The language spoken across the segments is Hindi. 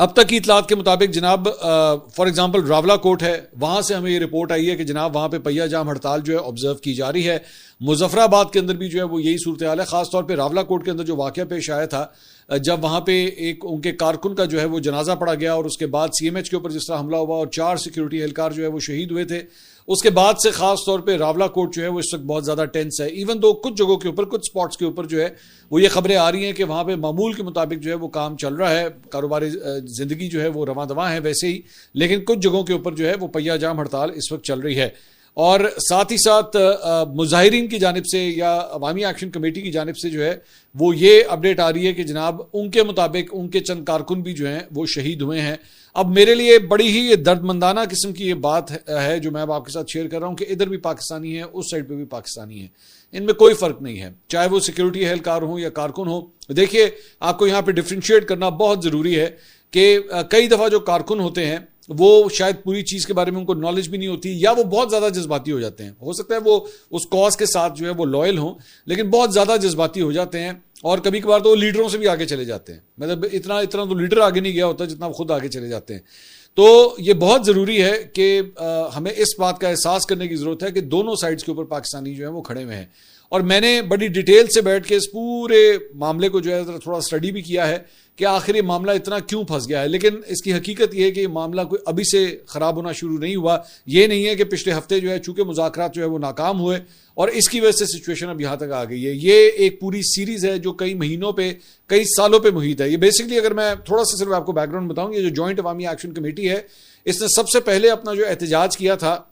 अब तक की इतलात के मुताबिक जनाब फॉर एग्जांपल रावला कोट है, वहां से हमें ये रिपोर्ट आई है कि जनाब वहां पे पहिया जाम हड़ताल जो है ऑब्जर्व की जा रही है। मुजफ्फराबाद के अंदर भी जो है वो यही सूरत हाल है। खासतौर पे रावला कोट के अंदर जो वाकया पेश आया था, जब वहां पे एक उनके कारकुन का जो है वो जनाजा पड़ा गया और उसके बाद सीएमएच के ऊपर जिस तरह हमला हुआ और 4 सिक्योरिटी एहलकार जो है वो शहीद हुए थे, उसके बाद से खास तौर पे रावला कोट जो है वो इस वक्त बहुत ज्यादा टेंस है। इवन दो कुछ जगहों के ऊपर, कुछ स्पॉट्स के ऊपर जो है वो ये खबरें आ रही हैं कि वहां पे मामूल के मुताबिक जो है वो काम चल रहा है, कारोबारी जिंदगी जो है वो रवां दवां है वैसे ही, लेकिन कुछ जगहों के ऊपर जो है वो पहिया जाम हड़ताल इस वक्त चल रही है। और साथ ही साथ मुजाहिरीन की जानिब से या अवामी एक्शन कमेटी की जानिब से जो है वो ये अपडेट आ रही है कि जनाब उनके मुताबिक उनके चंद कारकुन भी जो हैं वो शहीद हुए हैं। अब मेरे लिए बड़ी ही ये दर्दमंदाना किस्म की ये बात है जो मैं अब आपके साथ शेयर कर रहा हूं कि इधर भी पाकिस्तानी है, उस साइड पे भी पाकिस्तानी है, इनमें कोई फर्क नहीं है, चाहे वो सिक्योरिटी एहलकार हो या कारकुन हो। देखिए, आपको यहां पे डिफ्रेंशिएट करना बहुत जरूरी है कि कई दफा जो कारकुन होते हैं वो शायद पूरी चीज के बारे में उनको नॉलेज भी नहीं होती, या वो बहुत ज्यादा जज्बाती हो जाते हैं। हो सकता है वो उस कॉज के साथ जो है वो लॉयल हो, लेकिन बहुत ज्यादा जज्बाती हो जाते हैं और कभी कभार तो लीडरों से भी आगे चले जाते हैं। मतलब इतना तो लीडर आगे नहीं गया होता जितना वो खुद आगे चले जाते हैं। तो ये बहुत जरूरी है कि हमें इस बात का एहसास करने की जरूरत है कि दोनों साइड्स के ऊपर पाकिस्तानी जो है वो खड़े हुए हैं। और मैंने बड़ी डिटेल से बैठ के इस पूरे मामले को जो है थोड़ा स्टडी भी किया है कि आखिर ये मामला इतना क्यों फंस गया है। लेकिन इसकी हकीकत यह है कि ये मामला कोई अभी से खराब होना शुरू नहीं हुआ। ये नहीं है कि पिछले हफ्ते जो है चूंकि मुज़ाकरात जो है वो नाकाम हुए और इसकी वजह से सिचुएशन अब यहां तक आ गई है। ये एक पूरी सीरीज है जो कई महीनों पे, कई सालों पे मुहित है। ये बेसिकली, अगर मैं थोड़ा सा सिर्फ आपको बैकग्राउंड बताऊं, ये जो जॉइंट अवामी एक्शन कमेटी है, इसने सबसे पहले अपना जो एहतजाज किया था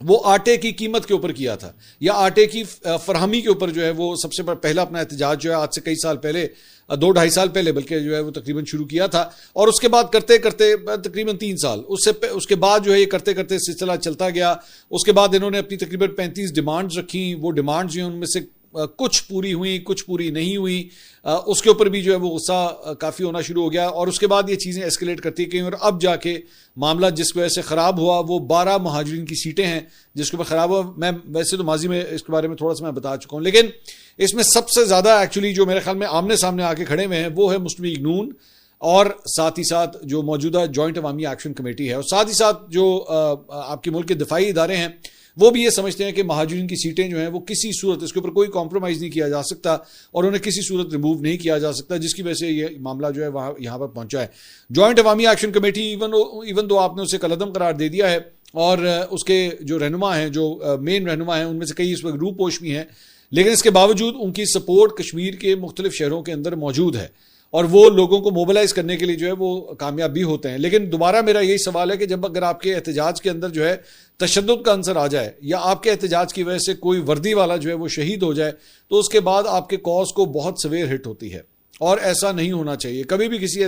वो आटे की कीमत के ऊपर किया था, या आटे की फरहमी के ऊपर जो है वो सबसे पहला अपना एहतजाज जो है आज से कई साल पहले, 2-2.5 साल पहले बल्कि जो है वो तकरीबन शुरू किया था। और उसके बाद करते करते तकरीबन 3 साल उसके बाद जो है ये करते करते सिलसिला चलता गया। उसके बाद इन्होंने अपनी तकरीबन 35 डिमांड्स रखी। वो डिमांड्स जो है उनमें से कुछ पूरी हुई, कुछ पूरी नहीं हुई। उसके ऊपर भी जो है वो गुस्सा काफी होना शुरू हो गया और उसके बाद ये चीजें एस्केलेट करती गई और अब जाके मामला जिस वजह से खराब हुआ वो 12 महाजरीन की सीटें हैं जिसके ऊपर खराब हुआ। मैं वैसे तो माजी में इसके बारे में थोड़ा सा मैं बता चुका हूं, लेकिन इसमें सबसे ज्यादा एक्चुअली जो मेरे ख्याल में आमने सामने आके खड़े हुए हैं वो है मुस्लिम लीग नून और साथ ही साथ जो मौजूदा जॉइंट अवामी एक्शन कमेटी है, और साथ ही साथ जो आपके मुल्क के दिफाई इदारे हैं वो भी ये समझते हैं कि महाजरीन की सीटें जो हैं वो किसी सूरत, इसके ऊपर कोई कॉम्प्रोमाइज नहीं किया जा सकता और उन्हें किसी सूरत रिमूव नहीं किया जा सकता, जिसकी वजह से ये मामला जो है वहां यहां पर पहुंचा है। जॉइंट अवामी एक्शन कमेटी इवन दो आपने उसे कलअदम करार दे दिया है और उसके जो रहनुमा हैं, जो मेन रहनुमा हैं, उनमें से कई इस वक्त रूपोश भी हैं, लेकिन इसके बावजूद उनकी सपोर्ट कश्मीर के मुख्तलिफ शहरों के अंदर मौजूद है और वो लोगों को मोबिलाइज करने के लिए जो है वो कामयाब भी होते हैं। लेकिन दोबारा मेरा यही सवाल है कि जब अगर आपके एहतजाज के अंदर जो है तशद्दुद का अंसर आ जाए या आपके एहतजाज की वजह से कोई वर्दी वाला जो है वो शहीद हो जाए, तो उसके बाद आपके कॉज को बहुत सवेर हिट होती है और ऐसा नहीं होना चाहिए। कभी भी किसी